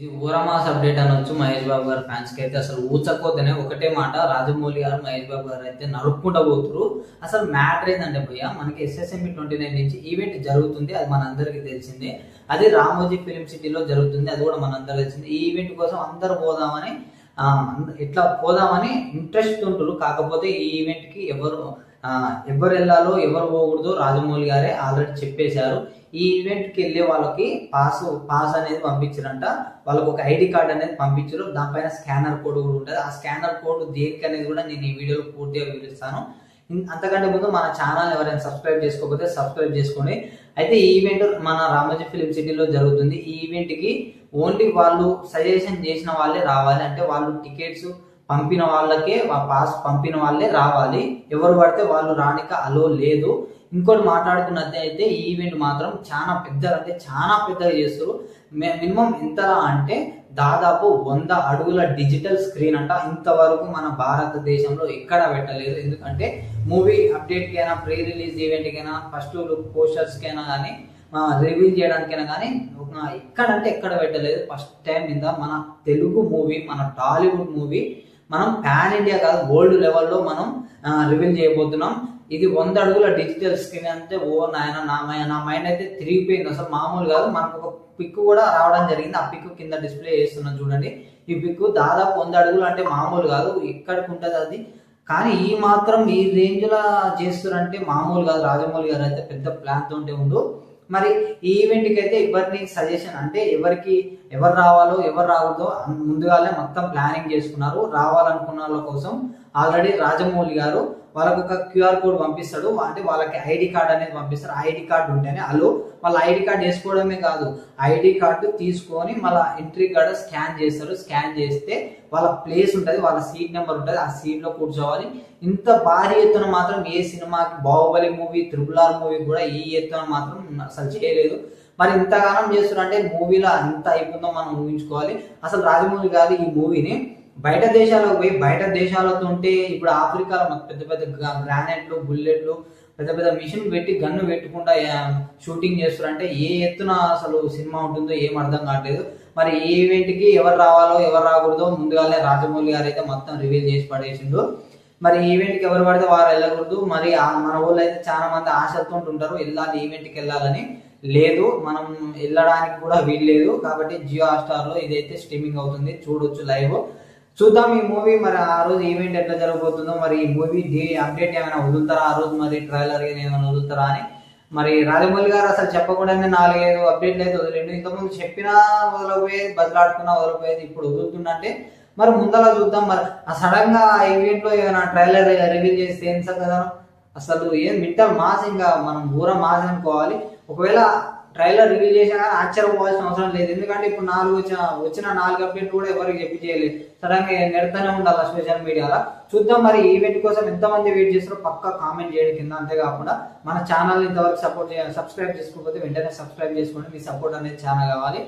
ఇది ఊరమాస్ అప్డేట్ అనొచ్చు మహేష్ బాబు గారి ఫ్యాన్స్ కి అయితే అసలు ఊచకోతనే ఒకటే మాట రాజమౌళి గారు మహేష్ బాబు గారు అయితే నరుక్కుంటా పోతురు. అసలు మ్యాటర్ ఏంటంటే భయ్య మనకి SSMB 29 నుంచి ఈవెంట్ జరుగుతుంది, అది మనందరికి తెలిసిందే. అది రామోజీ ఫిలిం సిటీలో జరుగుతుంది, అది కూడా మనందరికి తెలిసింది. ఈ ఈవెంట్ కోసం అందరు పోదామని ఇట్లా పోదామని ఇంట్రెస్ట్ ఉంటున్నారు. కాకపోతే ఈ ఈవెంట్ కి ఎవరు వెళ్ళాలో ఎవరు పోకూడదో రాజమౌళి గారే ఆల్రెడీ చెప్పేశారు. ఈ ఈవెంట్ కి వెళ్ళే వాళ్ళకి పాస్ అనేది పంపించారంట, వాళ్ళకి ఒక ఐడి కార్డ్ అనేది పంపించారు. దానిపైన స్కానర్ కోడ్ కూడా ఉంటుంది. ఆ స్కానర్ కోడ్ దేనికి అనేది కూడా నేను ఈ వీడియోలో పూర్తిగా వివరిస్తాను. అంతకంటే ముందు మన ఛానల్ ఎవరైనా సబ్స్క్రైబ్ చేసుకోకపోతే సబ్స్క్రైబ్ చేసుకోండి. అయితే ఈ ఈవెంట్ మన రామోజీ ఫిలిం సిటీలో జరుగుతుంది. ఈ ఈవెంట్ కి ఓన్లీ వాళ్ళు సజెషన్ చేసిన వాళ్ళే రావాలి, అంటే వాళ్ళు టికెట్స్ పంపిన వాళ్ళకే పాస్ పంపిన వాళ్ళే రావాలి, ఎవరు పడితే వాళ్ళు రానిక అలో లేదు. ఇంకోటి మాట్లాడుకున్నట్టు అయితే ఈ ఈవెంట్ మాత్రం చాలా పెద్దగా, అంటే చాలా పెద్దగా చేస్తారు. మినిమం ఎంతలా అంటే దాదాపు 100 అడుగుల డిజిటల్ స్క్రీన్ అంట. ఇంతవరకు మన భారతదేశంలో ఎక్కడా పెట్టలేదు. ఎందుకంటే మూవీ అప్డేట్ కైనా, ప్రీ రిలీజ్ ఈవెంట్ కైనా, ఫస్ట్ లుక్ పోస్టర్స్ కైనా కానీ, రివీల్ చేయడానికైనా కానీ ఎక్కడంటే ఎక్కడ పెట్టలేదు. ఫస్ట్ టైం మీద మన తెలుగు మూవీ, మన టాలీవుడ్ మూవీ మనం పాన్ ఇండియా కాదు వరల్డ్ లెవెల్లో మనం రివీల్ చేయబోతున్నాం. ఇది 100 అడుగుల డిజిటల్ స్క్రీన్ అంటే ఓ నాయన నా మైండ్ అయితే తిరిగిపోయింది. అసలు మామూలు కాదు. మనకు ఒక పిక్ కూడా రావడం జరిగింది. ఆ పిక్ కింద డిస్ప్లే చేస్తున్నాం చూడండి. ఈ పిక్ దాదాపు 100 అడుగులు అంటే మామూలు కాదు, ఎక్కడికి ఉంటుంది అది. కానీ ఈ మాత్రం ఈ రేంజ్ లా చేస్తారంటే మామూలు కాదు. రాజమౌళి గారు అయితే పెద్ద ప్లాన్ తోటే ఉండు. మరి ఈ ఈవెంట్ కి అయితే ఎవరిని సజెషన్ అంటే ఎవరు రావాలో ఎవరు రావద్దో ముందుగానే మొత్తం ప్లానింగ్ చేసుకున్నారు. రావాలనుకున్న వాళ్ళ కోసం ఆల్రెడీ రాజమౌళి గారు వాళ్ళకు ఒక QR కోడ్ పంపిస్తాడు, అంటే వాళ్ళకి ఐడి కార్డ్ అనేది పంపిస్తారు. ఐడి కార్డు ఉంటేనే వాళ్ళ ఐడి కార్డు వేసుకోవడమే కాదు, ఐడి కార్డు తీసుకొని మళ్ళీ ఎంట్రీ కార్డు స్కాన్ చేస్తారు. స్కాన్ చేస్తే వాళ్ళ ప్లేస్ ఉంటుంది, వాళ్ళ సీట్ నెంబర్ ఉంటుంది, ఆ సీట్ లో కూర్చోవాలి. ఇంత భారీ ఎత్తున మాత్రం ఏ సినిమాకి, బాహుబలి మూవీ, RRR మూవీ కూడా ఈ ఎత్తున మాత్రం అసలు చేయలేదు. మరి ఇంతగానం చేస్తున్నారంటే మూవీలో అంత అయిపోతుందో మనం ఊహించుకోవాలి. అసలు రాజమౌళి గారు ఈ మూవీని బయట దేశాలకు పోయి, బయట దేశాలతో ఉంటే ఇప్పుడు ఆఫ్రికాలో పెద్ద పెద్ద గ్రానైట్లు, బుల్లెట్లు, పెద్ద పెద్ద మిషన్ పెట్టి గన్ను పెట్టుకుంటా షూటింగ్ చేస్తారంటే ఏ ఎత్తున అసలు సినిమా ఉంటుందో ఏం అర్థం కావట్లేదు. మరి ఈ ఈవెంట్ కి ఎవరు రావాలో ఎవరు రాకూడదో ముందుగానే రాజమౌళి గారు అయితే మొత్తం రివీల్ చేసి పడేసిండు. మరి ఈవెంట్ కి ఎవరు పడితే వారు వెళ్ళకూడదు. మరి మన వాళ్ళు అయితే చాలా మంది ఆశలతో ఉంటారు వెళ్ళాలి, ఈవెంట్ కి వెళ్ళాలని. లేదు, మనం వెళ్ళడానికి కూడా వీల్లేదు. కాబట్టి జియో హాట్‌స్టార్ లో ఇదైతే స్ట్రీమింగ్ అవుతుంది, చూడొచ్చు లైవ్. చూద్దాం ఈ మూవీ మరి ఆ రోజు ఈవెంట్ ఎట్లా జరగబోతుందో. మరి ఈ మూవీ అప్డేట్ ఏమైనా వదులుతారా ఆ రోజు, మరి ట్రైలర్ ఏమైనా వదులుతారా అని. మరి రాజమౌళి గారు అసలు చెప్పకుండానే 4-5 అప్డేట్లు అయితే వదిలేండు. ఇంతకుముందు చెప్పినా వదలపోయేది, బదిలాడుకున్నా వదలపోయేది, ఇప్పుడు వదులుతుందంటే మరి ముందలా చూద్దాం. మరి సడన్ గా ఈవెంట్ లో ఏమైనా ట్రైలర్ రివీల్ చేస్తే ఏం కదా అసలు ఏం మింటల్ మాస్, ఇంకా మనం ఊర మాస్ అనుకోవాలి. ఒకవేళ ట్రైలర్ రివీల్ చేసినా కానీ ఆశ్చర్యపోవాల్సిన అవసరం లేదు. ఎందుకంటే ఇప్పుడు వచ్చిన 4 అప్డేట్లు కూడా ఎవరికి చెప్పి చేయలేదు. సడన్ గా నెడతానే ఉండాలి సోషల్ మీడియాలో. చూద్దాం మరి ఈవెంట్ కోసం ఎంతమంది వెయిట్ చేస్తారో పక్కా కామెంట్ చేయడం కింద. అంతేకాకుండా మన ఛానల్ ఇంతవరకు సబ్స్క్రైబ్ చేసుకోకపోతే వెంటనే సబ్స్క్రైబ్ చేసుకోండి. మీ సపోర్ట్ అనేది చాలా కావాలి.